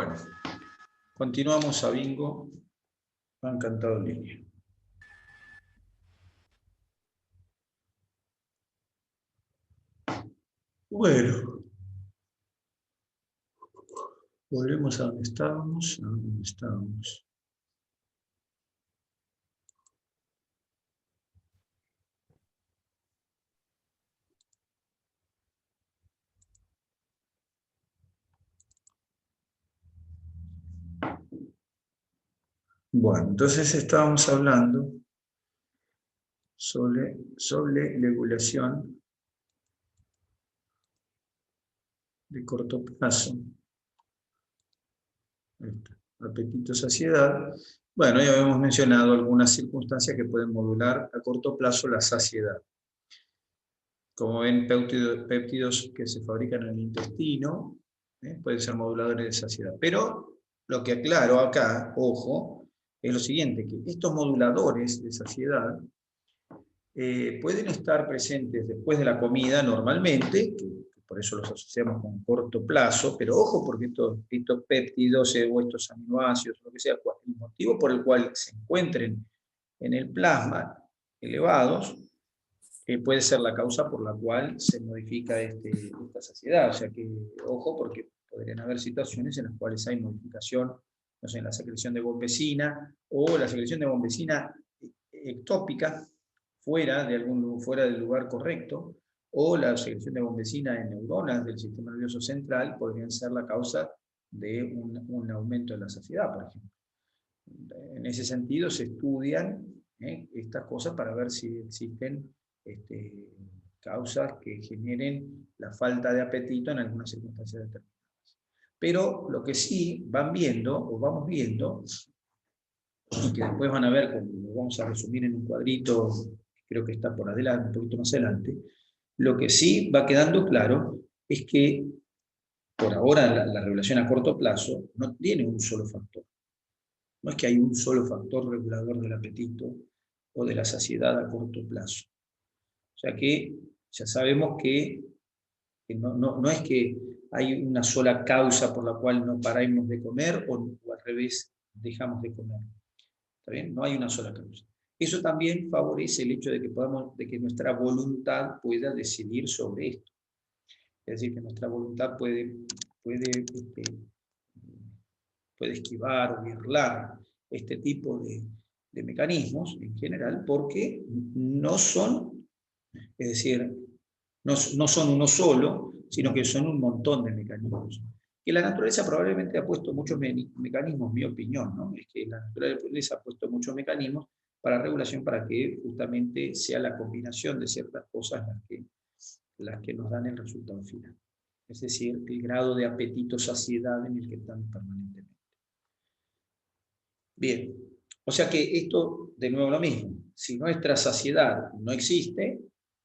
Bueno, continuamos a bingo. Han cantado en línea. Bueno, volvemos a donde estábamos. Bueno, entonces estábamos hablando sobre regulación de corto plazo. Apetito, saciedad. Bueno, ya habíamos mencionado algunas circunstancias que pueden modular a corto plazo la saciedad. Como ven, péptidos que se fabrican en el intestino pueden ser moduladores de saciedad. Pero lo que aclaro acá, ojo, es lo siguiente, que estos moduladores de saciedad pueden estar presentes después de la comida normalmente, que por eso los asociamos con corto plazo, pero ojo porque estos péptidos o estos aminoácidos, lo que sea, el motivo por el cual se encuentren en el plasma elevados, puede ser la causa por la cual se modifica esta saciedad. O sea que, ojo, porque podrían haber situaciones en las cuales hay modificación, no sé, en la secreción de bombecina, o la secreción de bombecina ectópica, fuera del lugar correcto, o la secreción de bombecina en neuronas del sistema nervioso central, podrían ser la causa de un aumento de la saciedad, por ejemplo. En ese sentido se estudian estas cosas para ver si existen causas que generen la falta de apetito en algunas circunstancias determinadas. Pero lo que sí van viendo, o vamos viendo, y que después van a ver, como lo vamos a resumir en un cuadrito, creo que está por adelante, un poquito más adelante, lo que sí va quedando claro es que por ahora la regulación a corto plazo no tiene un solo factor. No es que hay un solo factor regulador del apetito o de la saciedad a corto plazo. O sea que ya sabemos que no es que hay una sola causa por la cual no paramos de comer o al revés dejamos de comer. ¿Está bien? No hay una sola causa. Eso también favorece el hecho de que nuestra voluntad pueda decidir sobre esto. Es decir, que nuestra voluntad puede esquivar o burlar este tipo de mecanismos en general, porque no son, es decir, no son uno solo, sino que son un montón de mecanismos. Que la naturaleza probablemente ha puesto muchos mecanismos, mi opinión, ¿no? Es que la naturaleza ha puesto muchos mecanismos para regulación, para que justamente sea la combinación de ciertas cosas las que nos dan el resultado final. Es decir, el grado de apetito, saciedad en el que estamos permanentemente. Bien, o sea que esto, de nuevo lo mismo, si nuestra saciedad no existe,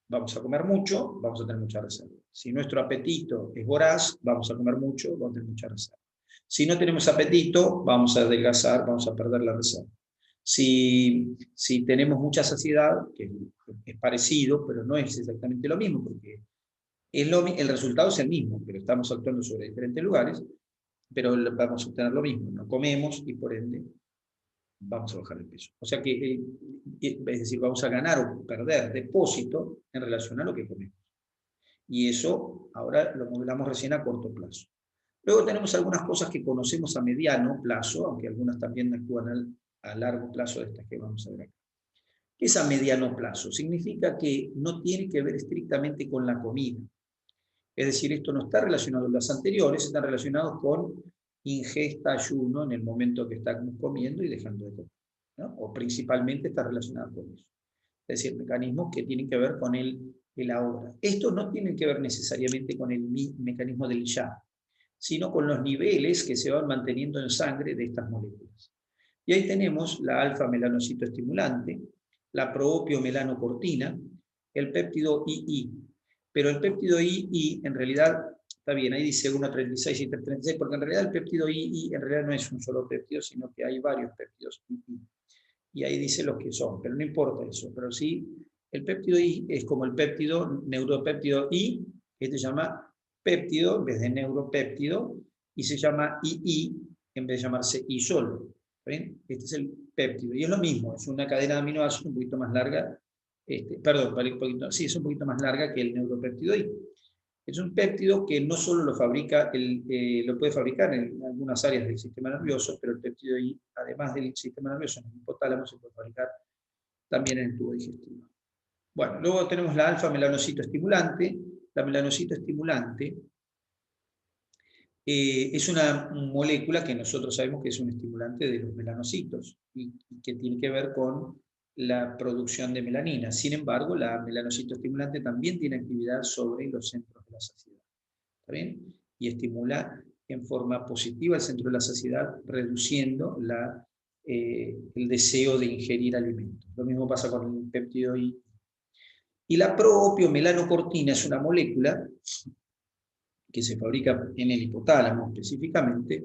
vamos a comer mucho, vamos a tener mucha reserva. Si nuestro apetito es voraz, vamos a comer mucho, vamos a tener mucha reserva. Si no tenemos apetito, vamos a adelgazar, vamos a perder la reserva. Si tenemos mucha saciedad, que es parecido, pero no es exactamente lo mismo, porque el resultado es el mismo, pero estamos actuando sobre diferentes lugares, pero vamos a obtener lo mismo, no comemos y por ende vamos a bajar el peso. O sea que, es decir, vamos a ganar o perder depósito en relación a lo que comemos. Y eso ahora lo modelamos recién a corto plazo. Luego tenemos algunas cosas que conocemos a mediano plazo, aunque algunas también actúan a largo plazo, de estas que vamos a ver acá. ¿Qué es a mediano plazo? Significa que no tiene que ver estrictamente con la comida. Es decir, esto no está relacionado con las anteriores, está relacionado con ingesta, ayuno, en el momento que estamos comiendo y dejando de comer, ¿no? O principalmente está relacionado con eso. Es decir, mecanismos que tienen que ver con el ahora. Esto no tiene que ver necesariamente con el mecanismo del ya, sino con los niveles que se van manteniendo en sangre de estas moléculas. Y ahí tenemos la alfa-melanocitoestimulante, la proopiomelanocortina, el péptido II. Pero el péptido II, en realidad, está bien, ahí dice 1,36 y 3,36, porque en realidad el péptido II en realidad no es un solo péptido, sino que hay varios péptidos II. Y ahí dice los que son, pero no importa eso. Pero sí, el péptido I es como el péptido, neuropéptido I, que se llama péptido en vez de neuropéptido, y se llama II en vez de llamarse I solo. ¿Ven? Este es el péptido, y es lo mismo, es una cadena de aminoácidos un poquito más larga, perdón, sí, es un poquito más larga que el neuropéptido I. Es un péptido que no solo lo fabrica, lo puede fabricar en algunas áreas del sistema nervioso, pero el péptido I, además del sistema nervioso, en el hipotálamo, se puede fabricar también en el tubo digestivo. Bueno, luego tenemos la alfa-melanocito estimulante. La melanocito estimulante es una molécula que nosotros sabemos que es un estimulante de los melanocitos y que tiene que ver con la producción de melanina. Sin embargo, la melanocito estimulante también tiene actividad sobre los centros de la saciedad. ¿Está bien? Y estimula en forma positiva el centro de la saciedad, reduciendo el deseo de ingerir alimentos. Lo mismo pasa con el péptido I. Y la proopiomelanocortina es una molécula que se fabrica en el hipotálamo específicamente,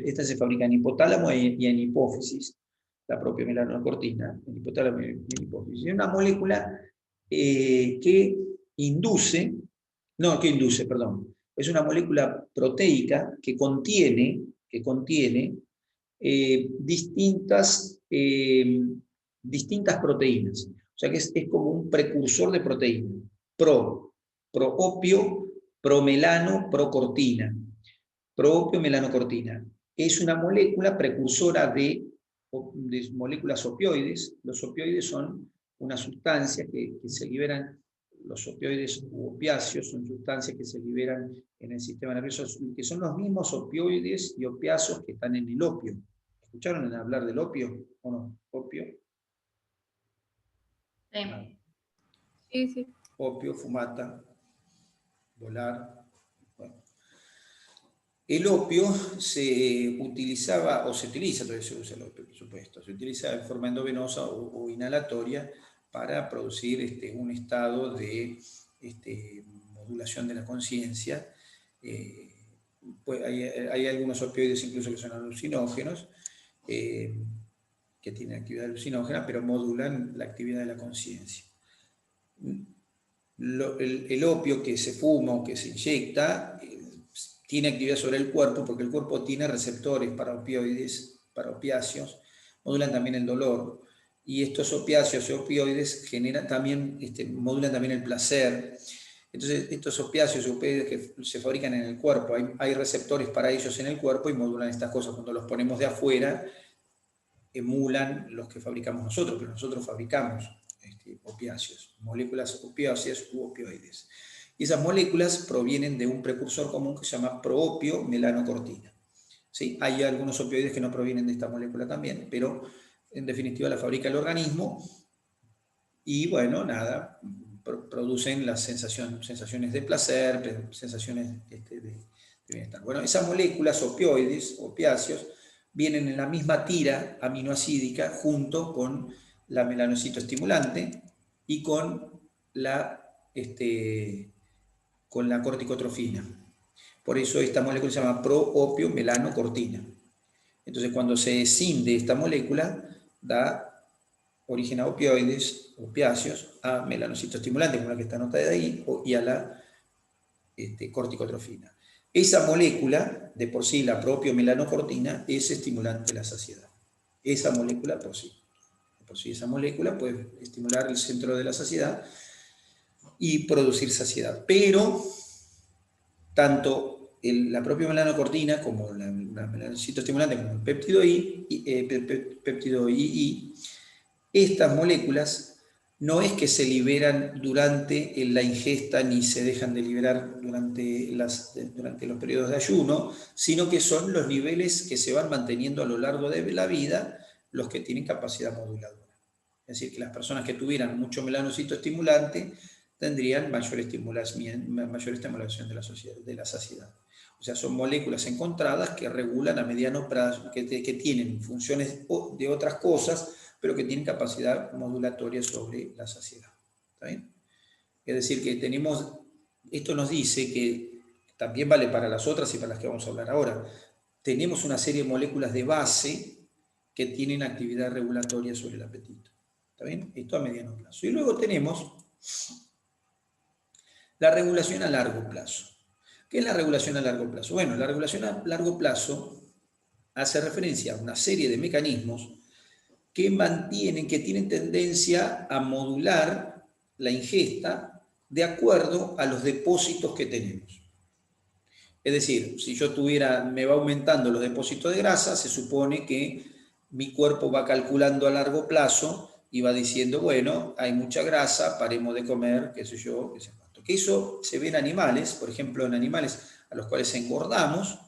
esta se fabrica en hipotálamo y en hipófisis, la propia melanocortina, en hipotálamo y en hipófisis. Es una molécula que induce, es una molécula proteica que contiene distintas proteínas. O sea que es como un precursor de proteína. Proopio, promelano, procortina. Proopio, melanocortina. Es una molécula precursora de moléculas opioides. Los opioides son una sustancia que se liberan, los opioides u opiáceos son sustancias que se liberan en el sistema nervioso, que son los mismos opioides y opiáceos que están en el opio. ¿Escucharon hablar del opio o no? ¿Opio? Sí. Sí, sí. Opio, fumata, volar. Bueno. El opio se utilizaba, o se utiliza, todavía se usa el opio, por supuesto, se utiliza en forma endovenosa o inhalatoria para producir un estado de modulación de la conciencia. Pues hay algunos opioides incluso que son alucinógenos, que tienen actividad alucinógena, pero modulan la actividad de la conciencia. El opio que se fuma o que se inyecta tiene actividad sobre el cuerpo porque el cuerpo tiene receptores para opioides, para opiáceos, modulan también el dolor, y estos opiáceos y opioides modulan también el placer. Entonces, estos opiáceos y opioides que se fabrican en el cuerpo, hay receptores para ellos en el cuerpo y modulan estas cosas. Cuando los ponemos de afuera, emulan los que fabricamos nosotros, pero nosotros fabricamos opiáceos, moléculas opiáceas u opioides. Y esas moléculas provienen de un precursor común que se llama proopio melanocortina. ¿Sí? Hay algunos opioides que no provienen de esta molécula también, pero en definitiva la fabrica el organismo y bueno, nada, producen las sensaciones de placer, sensaciones de bienestar. Bueno, esas moléculas opioides, opiáceos, vienen en la misma tira aminoacídica junto con la melanocito estimulante y con la corticotrofina. Por eso esta molécula se llama proopio melanocortina. Entonces cuando se escinde esta molécula da origen a opioides, opiáceos, a melanocito estimulante, como la que está anotada ahí, y a la corticotrofina. Esa molécula, de por sí, la propia melanocortina, es estimulante de la saciedad. Esa molécula por sí. De por sí, esa molécula puede estimular el centro de la saciedad y producir saciedad. Pero, tanto la propia melanocortina como la melanocito estimulante, como el péptido II, estas moléculas no es que se liberan durante la ingesta ni se dejan de liberar durante los periodos de ayuno, sino que son los niveles que se van manteniendo a lo largo de la vida los que tienen capacidad moduladora. Es decir, que las personas que tuvieran mucho melanocito estimulante tendrían mayor estimulación de la saciedad. O sea, son moléculas encontradas que regulan a mediano plazo, que tienen funciones de otras cosas, pero que tienen capacidad modulatoria sobre la saciedad. ¿Está bien? Es decir, que esto nos dice que también vale para las otras y para las que vamos a hablar ahora. Tenemos una serie de moléculas de base que tienen actividad regulatoria sobre el apetito. ¿Está bien? Esto a mediano plazo. Y luego tenemos La regulación a largo plazo. ¿Qué es la regulación a largo plazo? Bueno, la regulación a largo plazo hace referencia a una serie de mecanismos que mantienen, que tienen tendencia a modular la ingesta de acuerdo a los depósitos que tenemos. Es decir, si yo me va aumentando los depósitos de grasa, se supone que mi cuerpo va calculando a largo plazo y va diciendo, bueno, hay mucha grasa, paremos de comer, qué sé yo, qué sé cuánto. Que eso se ve en animales, por ejemplo, en animales a los cuales engordamos,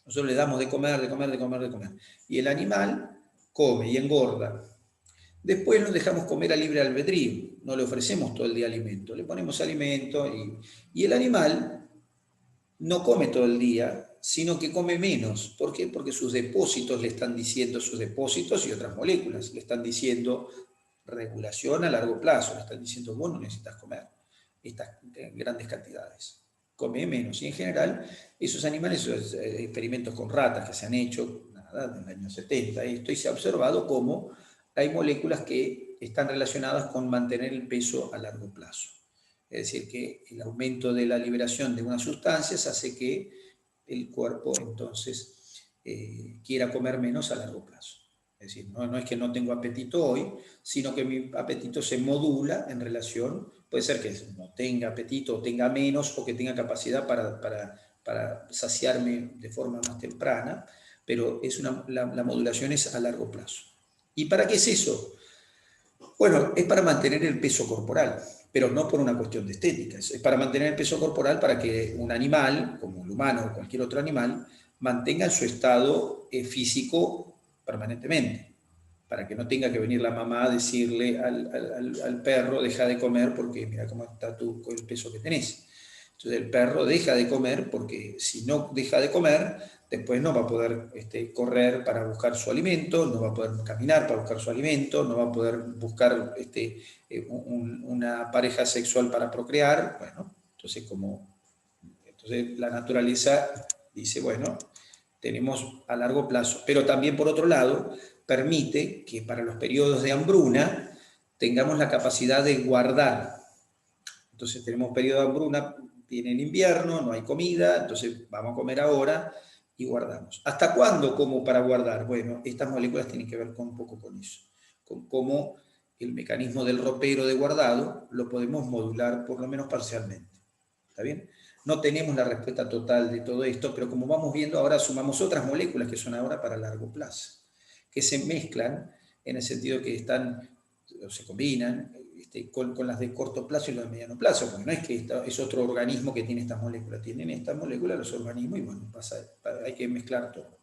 nosotros le damos de comer, de comer, de comer, de comer. Y el animal come y engorda. Después nos dejamos comer a libre albedrío, no le ofrecemos todo el día alimento, le ponemos alimento y el animal no come todo el día, sino que come menos. ¿Por qué? Porque sus depósitos le están diciendo, sus depósitos y otras moléculas, le están diciendo regulación a largo plazo, le están diciendo, vos no necesitas comer estas grandes cantidades, come menos. Y en general, esos animales, esos experimentos con ratas que se han hecho, nada, en los años 70, esto, y se ha observado cómo hay moléculas que están relacionadas con mantener el peso a largo plazo. Es decir, que el aumento de la liberación de unas sustancias hace que el cuerpo entonces quiera comer menos a largo plazo. Es decir, no es que no tengo apetito hoy, sino que mi apetito se modula en relación, puede ser que no tenga apetito o tenga menos o que tenga capacidad para saciarme de forma más temprana, pero la modulación es a largo plazo. ¿Y para qué es eso? Bueno, es para mantener el peso corporal, pero no por una cuestión de estética. Es para mantener el peso corporal para que un animal, como el humano o cualquier otro animal, mantenga su estado físico permanentemente, para que no tenga que venir la mamá a decirle al perro, deja de comer porque mira cómo está el peso que tenés. Entonces el perro deja de comer porque si no deja de comer, después no va a poder correr para buscar su alimento, no va a poder caminar para buscar su alimento, no va a poder buscar una pareja sexual para procrear. Bueno, entonces la naturaleza dice, bueno, tenemos a largo plazo, pero también por otro lado permite que para los periodos de hambruna tengamos la capacidad de guardar. Entonces tenemos periodo de hambruna, viene el invierno, no hay comida, entonces vamos a comer ahora y guardamos. ¿Hasta cuándo como para guardar? Bueno, estas moléculas tienen que ver un poco con eso, con cómo el mecanismo del ropero de guardado lo podemos modular por lo menos parcialmente. ¿Está bien? No tenemos la respuesta total de todo esto, pero como vamos viendo ahora sumamos otras moléculas que son ahora para largo plazo, que se mezclan en el sentido que están, o se combinan, con las de corto plazo y las de mediano plazo, porque no es que es otro organismo que tiene estas moléculas, tienen estas moléculas los organismos y bueno, hay que mezclar todo.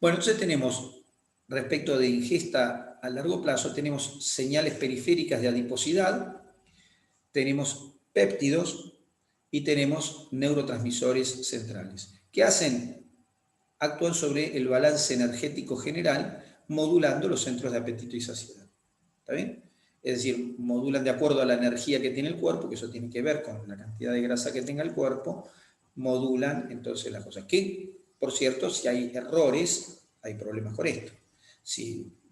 Bueno, entonces tenemos, respecto de ingesta a largo plazo, tenemos señales periféricas de adiposidad, tenemos péptidos y tenemos neurotransmisores centrales, que actúan sobre el balance energético general, modulando los centros de apetito y saciedad. ¿Está bien? Es decir, modulan de acuerdo a la energía que tiene el cuerpo, que eso tiene que ver con la cantidad de grasa que tenga el cuerpo, modulan entonces las cosas. Que, por cierto, si hay errores, hay problemas con esto.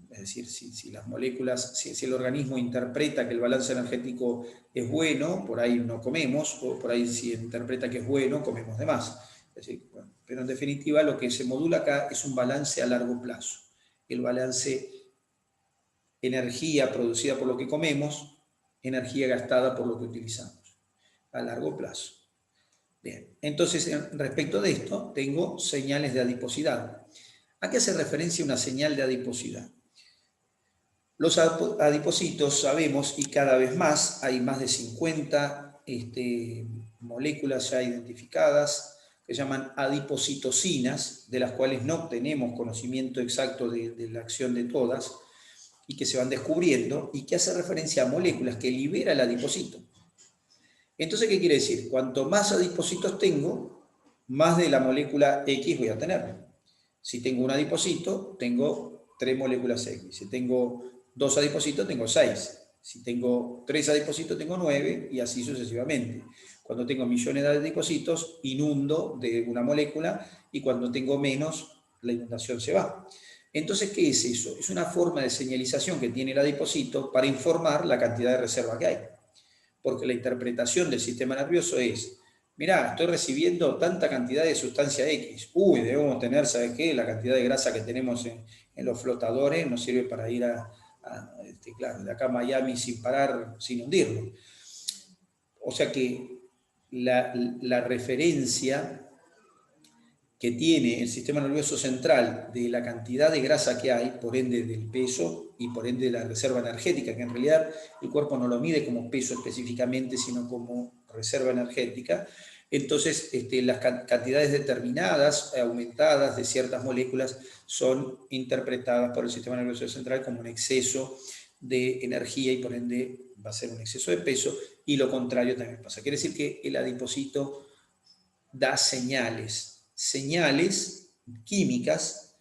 Es decir, si las moléculas, si el organismo interpreta que el balance energético es bueno, por ahí no comemos, o por ahí si interpreta que es bueno, comemos de más. Es decir, bueno, pero en definitiva lo que se modula acá es un balance a largo plazo. El balance energía producida por lo que comemos, energía gastada por lo que utilizamos, a largo plazo. Bien, entonces respecto de esto tengo señales de adiposidad. ¿A qué hace referencia una señal de adiposidad? Los adipocitos sabemos, y cada vez más, hay más de 50 moléculas ya identificadas, que se llaman adipocitocinas, de las cuales no tenemos conocimiento exacto de la acción de todas, y que se van descubriendo, y que hace referencia a moléculas que libera el adipocito. Entonces, ¿qué quiere decir? Cuanto más adipocitos tengo, más de la molécula X voy a tener. Si tengo un adipocito, tengo 3 moléculas X. Si tengo 2 adipocitos, tengo 6. Si tengo 3 adipocitos, tengo 9, y así sucesivamente. Cuando tengo millones de adipocitos, inundo de una molécula, y cuando tengo menos, la inundación se va. Entonces, ¿qué es eso? Es una forma de señalización que tiene el adipocito para informar la cantidad de reserva que hay. porque la interpretación del sistema nervioso es, mirá, estoy recibiendo tanta cantidad de sustancia X, debemos tener, ¿sabes qué? La cantidad de grasa que tenemos en los flotadores nos sirve para ir claro, de acá a Miami sin parar, sin hundirlo. O sea que la referencia que tiene el sistema nervioso central de la cantidad de grasa que hay, por ende del peso y por ende de la reserva energética, que en realidad el cuerpo no lo mide como peso específicamente, sino como reserva energética. Entonces, las cantidades determinadas, aumentadas de ciertas moléculas, son interpretadas por el sistema nervioso central como un exceso de energía y por ende va a ser un exceso de peso, y lo contrario también pasa. Quiere decir que el adipocito da señales químicas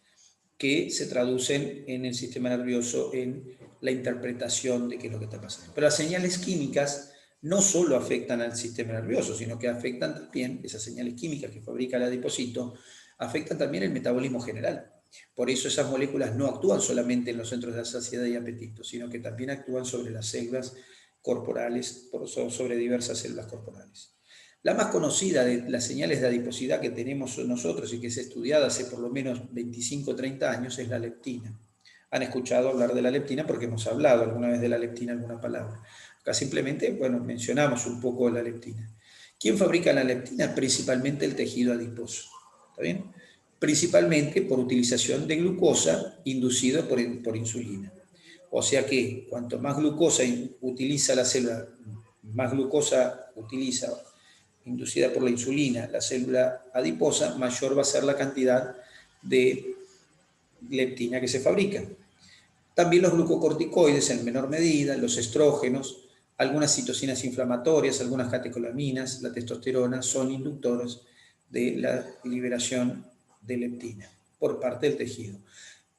que se traducen en el sistema nervioso en la interpretación de qué es lo que está pasando. Pero las señales químicas no solo afectan al sistema nervioso, sino que afectan también, esas señales químicas que fabrica el adipocito, afectan también el metabolismo general. Por eso esas moléculas no actúan solamente en los centros de la saciedad y apetito, sino que también actúan sobre las células corporales, sobre diversas células corporales. La más conocida de las señales de adiposidad que tenemos nosotros y que es estudiada hace por lo menos 25 o 30 años es la leptina. Han escuchado hablar de la leptina porque hemos hablado alguna vez de la leptina, alguna palabra. Acá simplemente, bueno, mencionamos un poco la leptina. ¿Quién fabrica la leptina? Principalmente el tejido adiposo. ¿Está bien? Principalmente por utilización de glucosa inducido por insulina. O sea que cuanto más glucosa utiliza la célula, más glucosa utiliza inducida por la insulina, la célula adiposa, mayor va a ser la cantidad de leptina que se fabrica. También los glucocorticoides en menor medida, los estrógenos, algunas citocinas inflamatorias, algunas catecolaminas, la testosterona, son inductores de la liberación de leptina por parte del tejido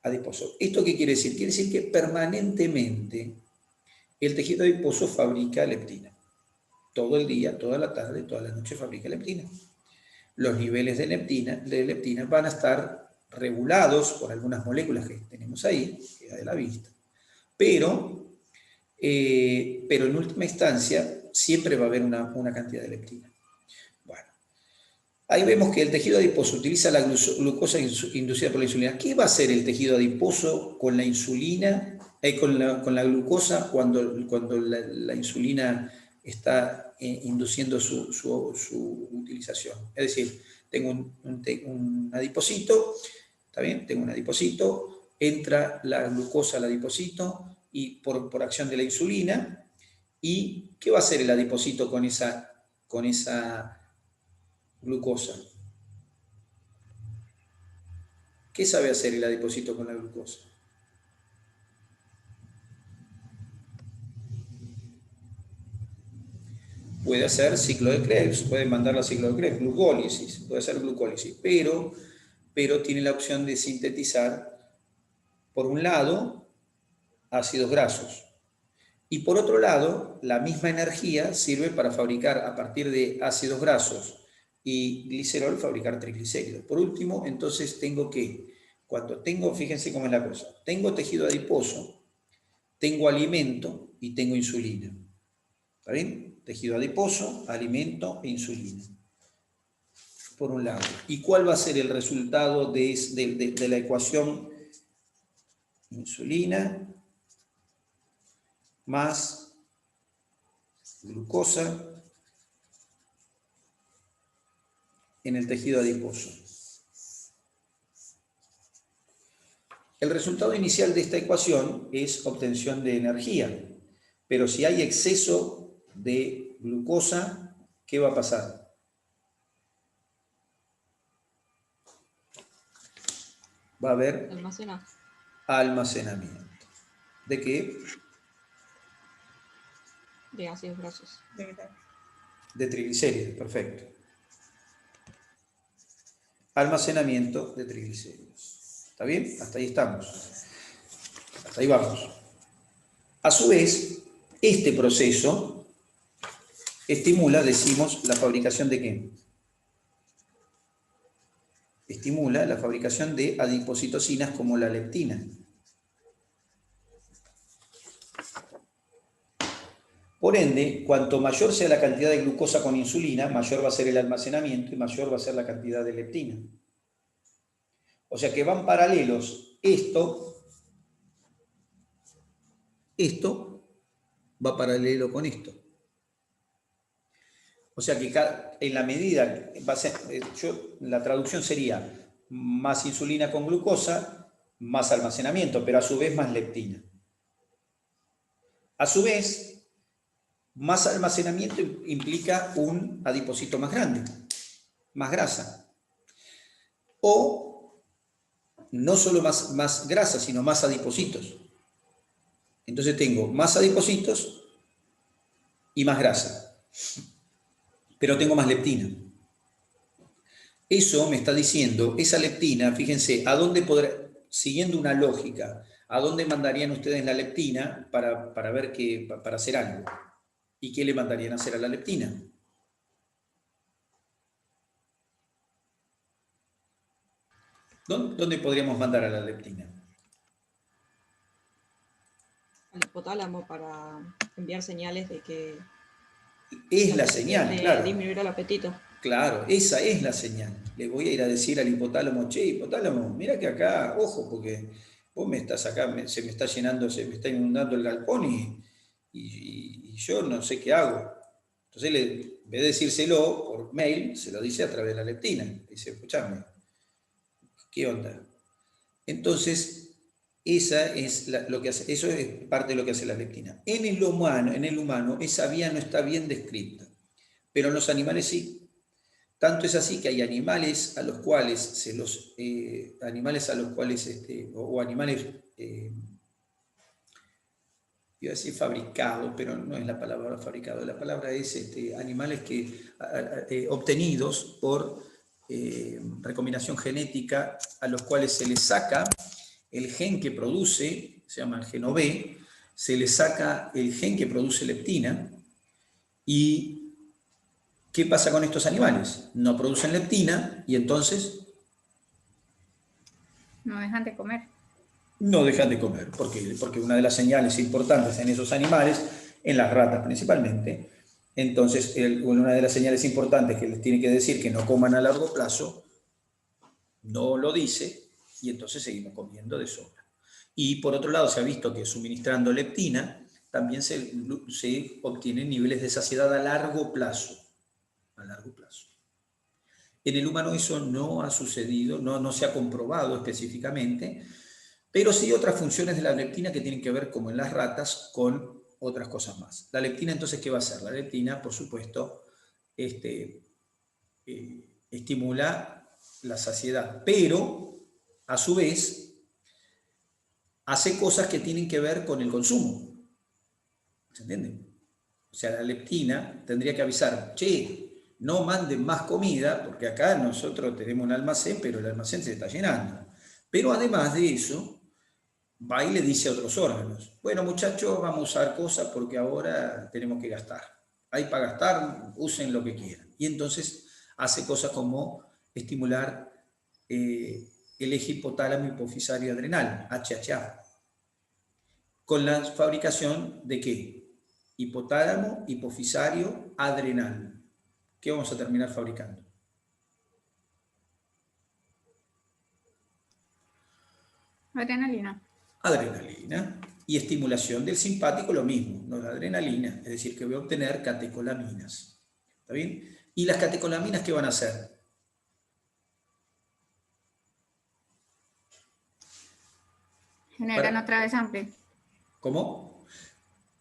adiposo. ¿Esto qué quiere decir? Quiere decir que permanentemente el tejido adiposo fabrica leptina. Todo el día, toda la tarde, toda la noche fabrica leptina. Los niveles de leptina van a estar regulados por algunas moléculas que tenemos ahí, que da de la vista, pero en última instancia siempre va a haber una cantidad de leptina. Bueno, ahí vemos que el tejido adiposo utiliza la glucosa inducida por la insulina. ¿Qué va a hacer el tejido adiposo con la insulina, con la glucosa cuando la insulina está induciendo su utilización? Es decir, tengo un adipocito, ¿está bien? Tengo un adipocito, entra la glucosa al adipocito y por acción de la insulina. ¿Y qué va a hacer el adipocito con esa glucosa? ¿Qué sabe hacer el adipocito con la glucosa? Puede hacer ciclo de Krebs, puede mandarla a ciclo de Krebs, glucólisis, puede hacer glucólisis, pero tiene la opción de sintetizar, por un lado, ácidos grasos, y por otro lado, la misma energía sirve para fabricar, a partir de ácidos grasos y glicerol, fabricar triglicéridos. Por último, entonces tengo que, fíjense cómo es la cosa, tengo tejido adiposo, tengo alimento y tengo insulina. ¿Está bien? Tejido adiposo, alimento e insulina. Por un lado. ¿Y cuál va a ser el resultado de la ecuación? Insulina más glucosa en el tejido adiposo. El resultado inicial de esta ecuación es obtención de energía, pero si hay exceso de glucosa, ¿qué va a pasar? Va a haber almacenamiento. ¿De qué? De ácidos grasos. De triglicéridos, perfecto. Almacenamiento de triglicéridos. ¿Está bien? Hasta ahí estamos. Hasta ahí vamos. A su vez, este proceso estimula, decimos, la fabricación de ¿qué? Estimula la fabricación de adipocitocinas como la leptina. Por ende, cuanto mayor sea la cantidad de glucosa con insulina, mayor va a ser el almacenamiento y mayor va a ser la cantidad de leptina. O sea que van paralelos. Esto va paralelo con esto. O sea que en la medida, la traducción sería más insulina con glucosa, más almacenamiento, pero a su vez más leptina. A su vez, más almacenamiento implica un adipocito más grande, más grasa. O no solo más grasa, sino más adipocitos. Entonces tengo más adipocitos y más grasa. Pero tengo más leptina. Eso me está diciendo, esa leptina, fíjense, siguiendo una lógica, ¿a dónde mandarían ustedes la leptina para hacer algo? ¿Y qué le mandarían a hacer a la leptina? ¿Dónde podríamos mandar a la leptina? Al hipotálamo para enviar señales de que... Es la señal, claro. Disminuir el apetito. Claro, esa es la señal. Le voy a ir a decir al hipotálamo, che, hipotálamo, mira que acá, ojo, porque vos me estás acá, se me está inundando el galpón y yo no sé qué hago. Entonces, en vez de decírselo por mail, se lo dice a través de la leptina. Dice, escuchame, ¿qué onda? Entonces, eso es parte de lo que hace la leptina. En el humano, esa vía no está bien descrita, pero en los animales sí. Tanto es así que hay animales a los cuales iba a decir fabricados, pero no es la palabra fabricado, la palabra es animales obtenidos por recombinación genética, a los cuales se les saca el gen que produce, se llama el geno B, se les saca el gen que produce leptina. ¿Y qué pasa con estos animales? No producen leptina y entonces... No dejan de comer. No dejan de comer, porque una de las señales importantes en esos animales, en las ratas principalmente, entonces una de las señales importantes que les tiene que decir que no coman a largo plazo, no lo dice, y entonces seguimos comiendo de sobra. Y por otro lado se ha visto que suministrando leptina también se obtienen niveles de saciedad a largo plazo. A largo plazo. En el humano eso no ha sucedido, no se ha comprobado específicamente, pero sí otras funciones de la leptina que tienen que ver, como en las ratas, con otras cosas más. La leptina, entonces, ¿qué va a hacer? La leptina, por supuesto, estimula la saciedad, pero a su vez hace cosas que tienen que ver con el consumo. ¿Se entiende? O sea, la leptina tendría que avisar, che, no manden más comida, porque acá nosotros tenemos un almacén, pero el almacén se está llenando. Pero además de eso, va y le dice a otros órganos, bueno muchachos, vamos a usar cosas porque ahora tenemos que gastar. Hay para gastar, usen lo que quieran. Y entonces hace cosas como estimular el eje hipotálamo hipofisario adrenal, HHA, con la fabricación de ¿qué? Hipotálamo hipofisario adrenal. ¿Qué vamos a terminar fabricando? Adrenalina. Adrenalina. Y estimulación del simpático, lo mismo, no la adrenalina, es decir, que voy a obtener catecolaminas. ¿Está bien? ¿Y las catecolaminas qué van a hacer? Generan otra vez hambre. ¿Cómo?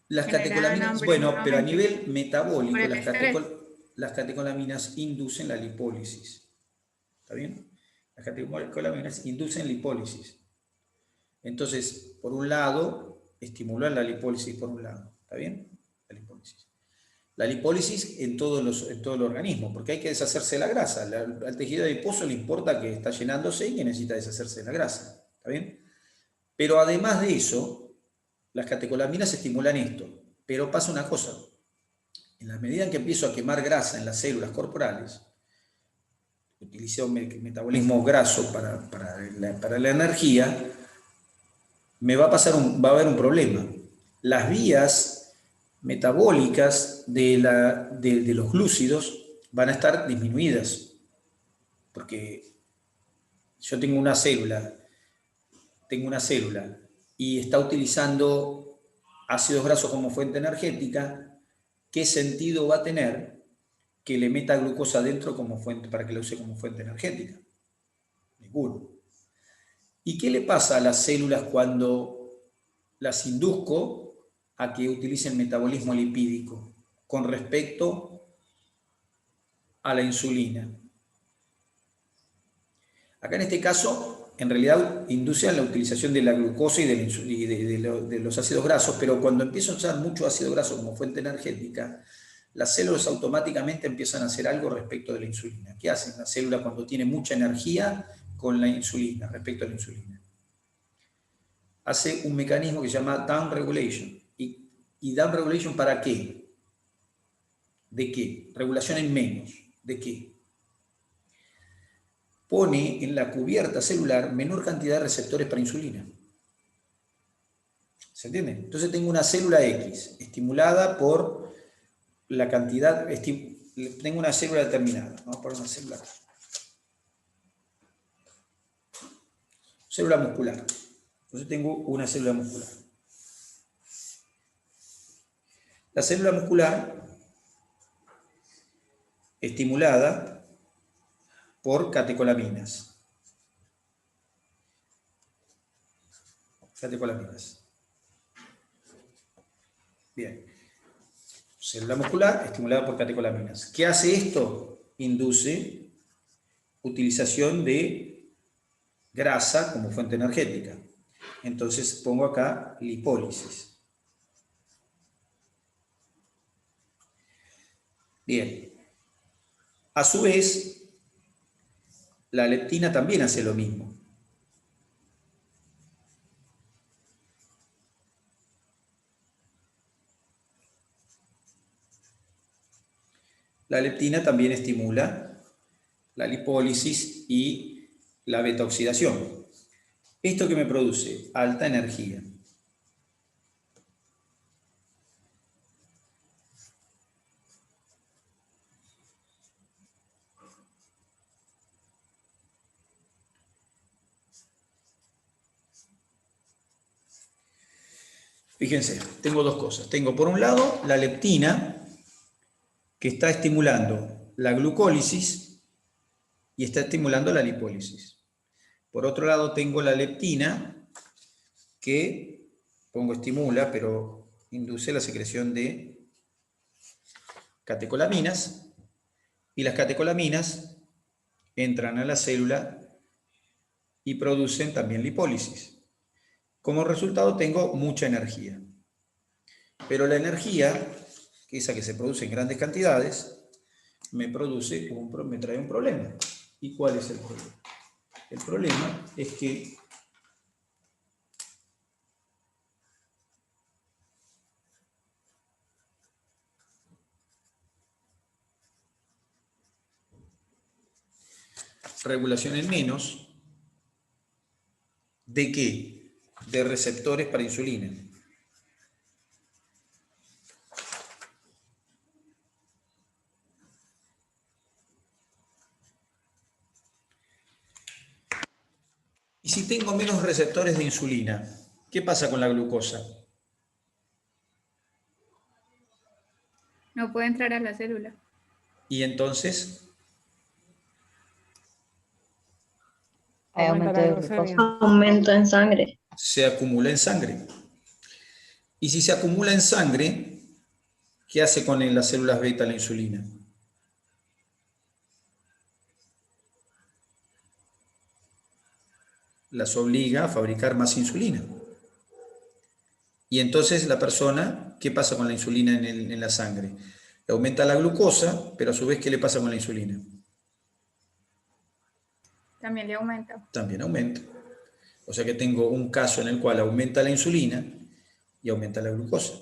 Las catecolaminas, bueno, pero a nivel metabólico, las catecolaminas inducen la lipólisis. ¿Está bien? Las catecolaminas inducen lipólisis. Entonces, por un lado, estimulan la lipólisis por un lado. ¿Está bien? La lipólisis en todo el organismo, porque hay que deshacerse de la grasa. Al tejido adiposo le importa que está llenándose y que necesita deshacerse de la grasa. ¿Está bien? Pero además de eso, las catecolaminas estimulan esto. Pero pasa una cosa. En la medida en que empiezo a quemar grasa en las células corporales, utilicé un metabolismo graso para la energía, va a haber un problema. Las vías metabólicas de los glúcidos van a estar disminuidas, porque yo tengo una célula y está utilizando ácidos grasos como fuente energética, ¿qué sentido va a tener que le meta glucosa adentro como fuente, para que la use como fuente energética? Ninguno. ¿Y qué le pasa a las células cuando las induzco a que utilicen metabolismo lipídico con respecto a la insulina? Acá en este caso, en realidad induce a la utilización de la glucosa y de los ácidos grasos, pero cuando empiezo a usar mucho ácido graso como fuente energética, las células automáticamente empiezan a hacer algo respecto de la insulina. ¿Qué hace la célula cuando tiene mucha energía con la insulina, respecto a la insulina? Hace un mecanismo que se llama down regulation. ¿Y down regulation para qué? ¿De qué? Regulación en menos. ¿De qué? Pone en la cubierta celular menor cantidad de receptores para insulina. ¿Se entiende? Entonces tengo una célula X estimulada por la cantidad, tengo una célula determinada. Vamos a poner una célula acá. Célula muscular. Entonces tengo una célula muscular. La célula muscular estimulada por catecolaminas. Bien. Célula muscular estimulada por catecolaminas. ¿Qué hace esto? Induce utilización de grasa como fuente energética. Entonces pongo acá lipólisis. Bien. A su vez, la leptina también hace lo mismo. La leptina también estimula la lipólisis y la beta-oxidación. ¿Esto que me produce? Alta energía. Fíjense, tengo dos cosas. Tengo por un lado la leptina, que está estimulando la glucólisis y está estimulando la lipólisis. Por otro lado tengo la leptina, que estimula, pero induce la secreción de catecolaminas, y las catecolaminas entran a la célula y producen también lipólisis. Como resultado tengo mucha energía. Pero la energía, que esa que se produce en grandes cantidades, me trae un problema. ¿Y cuál es el problema? El problema es que regulación en menos, ¿de qué? De receptores para insulina. Y si tengo menos receptores de insulina, ¿qué pasa con la glucosa? No puede entrar a la célula. Y entonces Aumento de glucosa. Aumento en sangre. se acumula en sangre. Y si se acumula en sangre, ¿qué hace con las células beta la insulina? Las obliga a fabricar más insulina. Y entonces la persona, ¿qué pasa con la insulina en la sangre? Le aumenta la glucosa, pero a su vez, ¿qué le pasa con la insulina? También le aumenta. También aumenta. O sea que tengo un caso en el cual aumenta la insulina y aumenta la glucosa.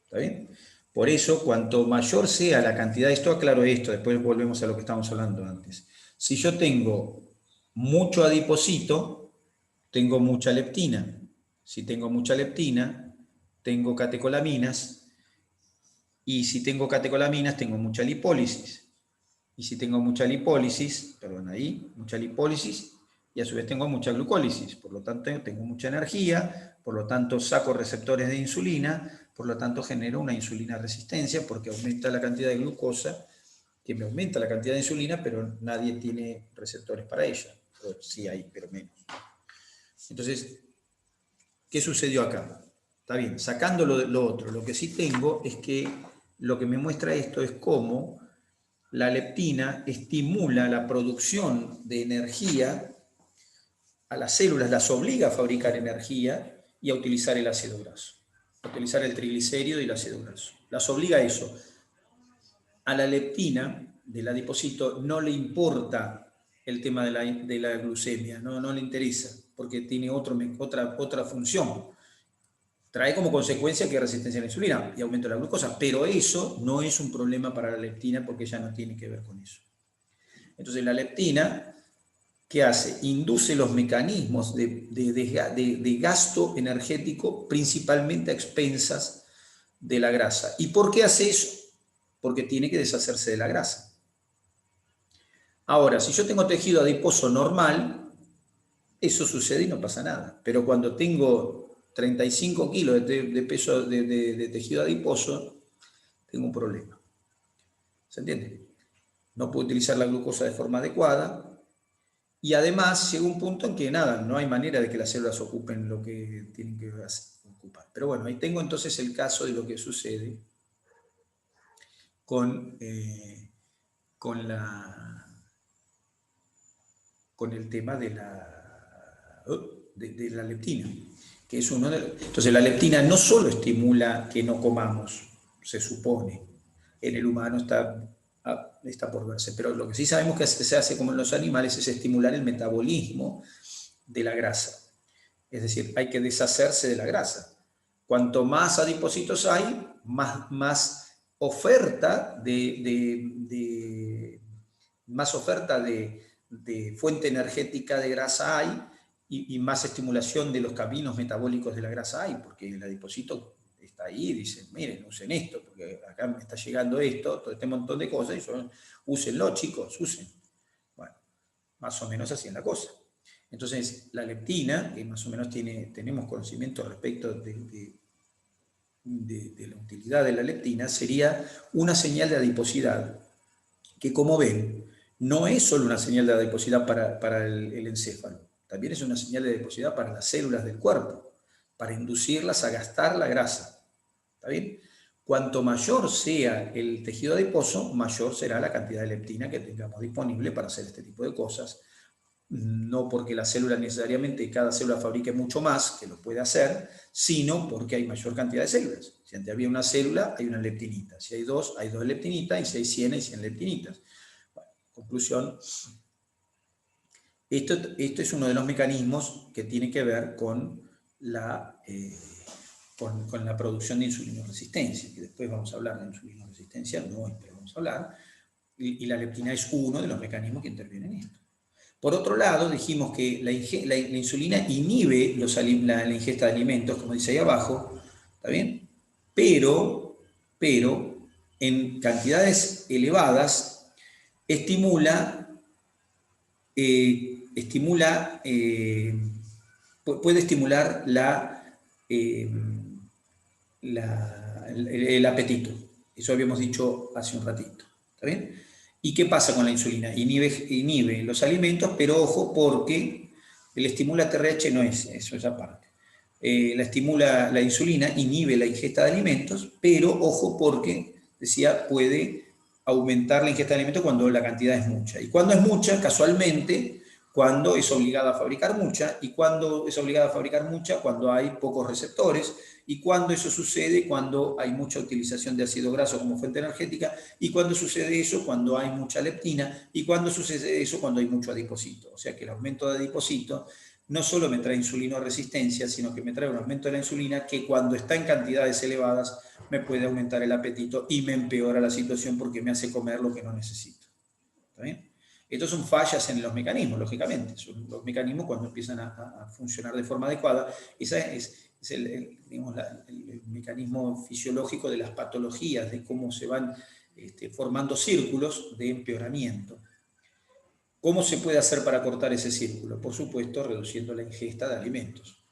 ¿Está bien? Por eso, cuanto mayor sea la cantidad, esto aclaro esto, después volvemos a lo que estábamos hablando antes. Si yo tengo mucho adiposito, tengo mucha leptina. Si tengo mucha leptina, tengo catecolaminas Y si tengo catecolaminas, tengo mucha lipólisis. Y si tengo mucha lipólisis, mucha lipólisis, y a su vez tengo mucha glucólisis. Por lo tanto, tengo mucha energía, por lo tanto saco receptores de insulina, por lo tanto genero una insulina resistencia, porque aumenta la cantidad de glucosa, que me aumenta la cantidad de insulina, pero nadie tiene receptores para ella. O sí hay, pero menos. Entonces, ¿qué sucedió acá? Está bien, sacando lo otro, lo que sí tengo es que lo que me muestra esto es cómo la leptina estimula la producción de energía a las células, las obliga a fabricar energía y a utilizar el ácido graso, a utilizar el triglicérido y el ácido graso. Las obliga a eso. A la leptina del adipocito no le importa el tema de la glucemia, no le interesa, porque tiene otra función. Trae como consecuencia que hay resistencia a la insulina y aumento de la glucosa, pero eso no es un problema para la leptina porque ella no tiene que ver con eso. Entonces la leptina, ¿qué hace? Induce los mecanismos de gasto energético principalmente a expensas de la grasa. ¿Y por qué hace eso? Porque tiene que deshacerse de la grasa. Ahora, si yo tengo tejido adiposo normal, eso sucede y no pasa nada. Pero cuando tengo 35 kilos de peso de tejido adiposo, tengo un problema. ¿Se entiende? No puedo utilizar la glucosa de forma adecuada y además llega un punto en que nada, no hay manera de que las células ocupen lo que tienen que ocupar. Pero bueno, ahí tengo entonces el caso de lo que sucede con el tema de la leptina, que es uno de los... Entonces la leptina no solo estimula que no comamos, se supone, en el humano está por verse, pero lo que sí sabemos que se hace como en los animales es estimular el metabolismo de la grasa. Es decir, hay que deshacerse de la grasa. Cuanto más adipocitos hay, más oferta de fuente energética de grasa hay y más estimulación de los caminos metabólicos de la grasa hay, porque el adipocito está ahí y dice, miren, usen esto, porque acá me está llegando esto, todo este montón de cosas, y úsenlo, chicos, usen. Bueno, más o menos así es la cosa. Entonces, la leptina, que más o menos tenemos conocimiento respecto de la utilidad de la leptina, sería una señal de adiposidad, que como ven, no es solo una señal de adiposidad para el encéfalo, también es una señal de adiposidad para las células del cuerpo, para inducirlas a gastar la grasa. ¿Está bien? Cuanto mayor sea el tejido adiposo, mayor será la cantidad de leptina que tengamos disponible para hacer este tipo de cosas. No porque la célula necesariamente, cada célula fabrique mucho más, que lo puede hacer, sino porque hay mayor cantidad de células. Si antes había una célula, hay una leptinita. Si hay dos leptinitas, y si hay 100, hay 100 leptinitas. Bueno, conclusión, esto es uno de los mecanismos que tiene que ver con la producción de insulinoresistencia, que después vamos a hablar de insulinoresistencia, no hoy, pero vamos a hablar, y la leptina es uno de los mecanismos que intervienen en esto. Por otro lado, dijimos que la insulina inhibe la ingesta de alimentos, como dice ahí abajo, ¿está bien? Pero en cantidades elevadas puede estimular el apetito. Eso habíamos dicho hace un ratito, ¿está bien? ¿Y qué pasa con la insulina? Inhibe los alimentos, pero ojo, porque el estimula TRH no es eso, esa parte. La insulina inhibe la ingesta de alimentos, pero ojo, porque, decía, puede aumentar la ingesta de alimentos cuando la cantidad es mucha. Y cuando es mucha, casualmente, cuando es obligada a fabricar mucha, y cuando es obligada a fabricar mucha, cuando hay pocos receptores, y cuando eso sucede, cuando hay mucha utilización de ácido graso como fuente energética, y cuando sucede eso, cuando hay mucha leptina, y cuando sucede eso, cuando hay mucho adipocito. O sea que el aumento de adipocito no solo me trae insulinoresistencia, sino que me trae un aumento de la insulina que cuando está en cantidades elevadas me puede aumentar el apetito y me empeora la situación porque me hace comer lo que no necesito. ¿Está bien? Estos son fallas en los mecanismos, lógicamente. Son los mecanismos cuando empiezan a funcionar de forma adecuada. Esa es es digamos, el mecanismo fisiológico de las patologías, de cómo se van formando círculos de empeoramiento. ¿Cómo se puede hacer para cortar ese círculo? Por supuesto, reduciendo la ingesta de alimentos.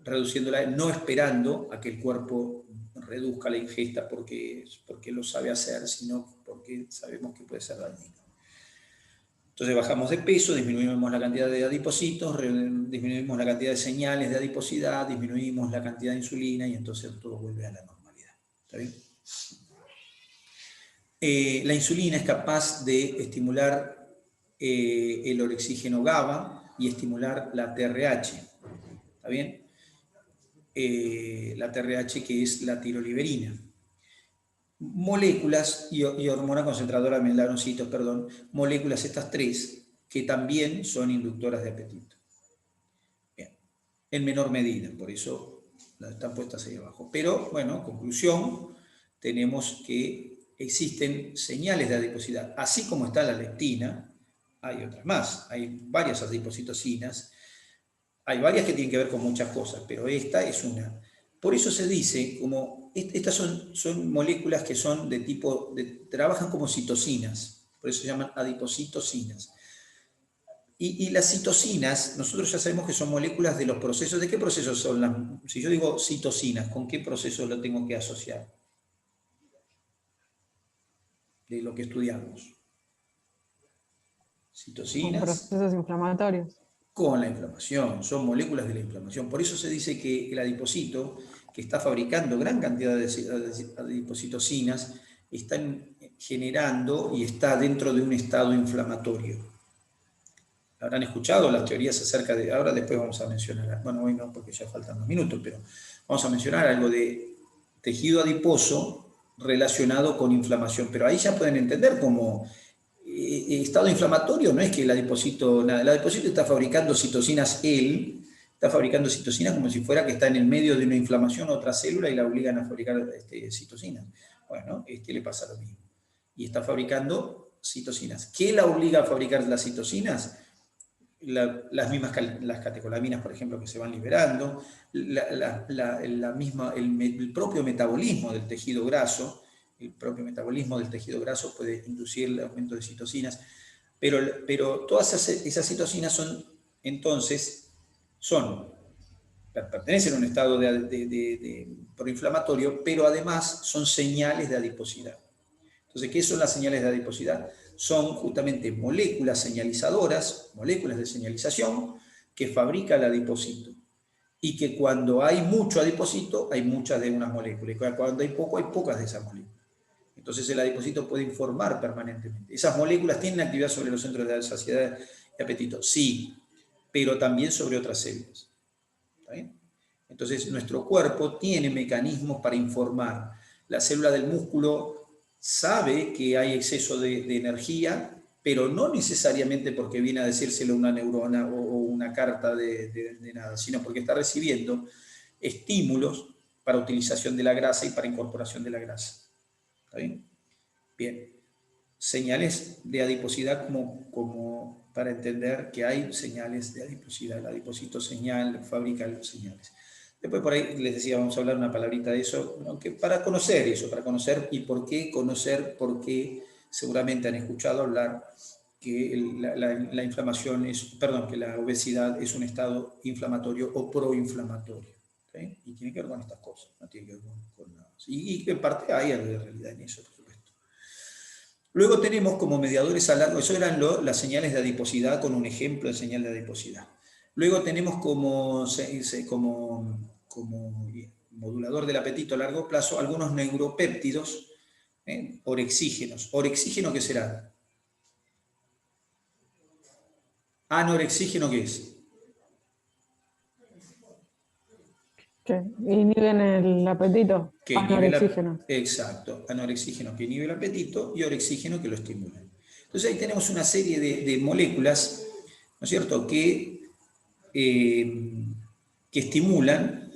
Reduciéndola, no esperando a que el cuerpo reduzca la ingesta porque lo sabe hacer, sino porque sabemos que puede ser dañino. Entonces bajamos de peso, disminuimos la cantidad de adipocitos, disminuimos la cantidad de señales de adiposidad, disminuimos la cantidad de insulina y entonces todo vuelve a la normalidad. ¿Está bien? La insulina es capaz de estimular el orexígeno GABA y estimular la TRH. ¿Está bien? La TRH, que es la tiroliberina. Moléculas y hormona concentradora de melanocitos, perdón, moléculas estas tres que también son inductoras de apetito. Bien, en menor medida, por eso están puestas ahí abajo. Pero, bueno, conclusión, tenemos que existen señales de adiposidad. Así como está la leptina, hay otras más. Hay varias adipocitocinas, hay varias que tienen que ver con muchas cosas, pero esta es una. Por eso se dice, como estas son moléculas que son de tipo, trabajan como citocinas, por eso se llaman adipocitocinas. Y las citocinas, nosotros ya sabemos que son moléculas de los procesos. ¿De qué procesos son las? Si yo digo citocinas, ¿con qué proceso lo tengo que asociar? De lo que estudiamos. Citocinas. Con procesos inflamatorios. Con la inflamación, son moléculas de la inflamación. Por eso se dice que el adipocito, que está fabricando gran cantidad de adipocitocinas, están generando y está dentro de un estado inflamatorio. Habrán escuchado las teorías acerca de, ahora después vamos a mencionar, bueno, hoy no porque ya faltan unos minutos, pero vamos a mencionar algo de tejido adiposo relacionado con inflamación, pero ahí ya pueden entender cómo estado inflamatorio no es que el adipocito, nada, el adipocito está fabricando citocinas está fabricando citocinas como si fuera que está en el medio de una inflamación a otra célula y la obligan a fabricar citocinas. Bueno, le pasa lo mismo. Y está fabricando citocinas. ¿Qué la obliga a fabricar las citocinas? Las mismas, las catecolaminas, por ejemplo, que se van liberando, el propio metabolismo del tejido graso. El propio metabolismo del tejido graso puede inducir el aumento de citocinas, pero todas esas citocinas pertenecen a un estado proinflamatorio, pero además son señales de adiposidad. Entonces, ¿qué son las señales de adiposidad? Son justamente moléculas señalizadoras, moléculas de señalización que fabrica el adipocito. Y que cuando hay mucho adipocito, hay muchas de unas moléculas. Y cuando hay poco, hay pocas de esas moléculas. Entonces el adipocito puede informar permanentemente. ¿Esas moléculas tienen actividad sobre los centros de saciedad y apetito? Sí, pero también sobre otras células. ¿Está bien? Entonces nuestro cuerpo tiene mecanismos para informar. La célula del músculo sabe que hay exceso de energía, pero no necesariamente porque viene a decírselo una neurona o una carta de nada, sino porque está recibiendo estímulos para utilización de la grasa y para incorporación de la grasa. ¿Está bien? Bien. Señales de adiposidad como para entender que hay señales de adiposidad. El adipocito fabrica señales. Después por ahí les decía, vamos a hablar una palabrita de eso, ¿no? Que para conocer eso, para conocer y por qué conocer, porque seguramente han escuchado hablar que la inflamación que la obesidad es un estado inflamatorio o proinflamatorio. ¿Okay? Y tiene que ver con estas cosas, no tiene que ver con nada. Y en parte hay algo de realidad en eso, por supuesto. Luego tenemos como mediadores a largo, eso eran las señales de adiposidad con un ejemplo de señal de adiposidad. Luego tenemos como modulador del apetito a largo plazo algunos neuropéptidos, orexígenos. ¿Orexígeno qué será? ¿Anorexígeno qué es? Que inhiben el apetito. Anorexígenos. Exacto, anorexígeno que inhibe el apetito y orexígeno que lo estimula. Entonces ahí tenemos una serie de moléculas, ¿no es cierto?, que estimulan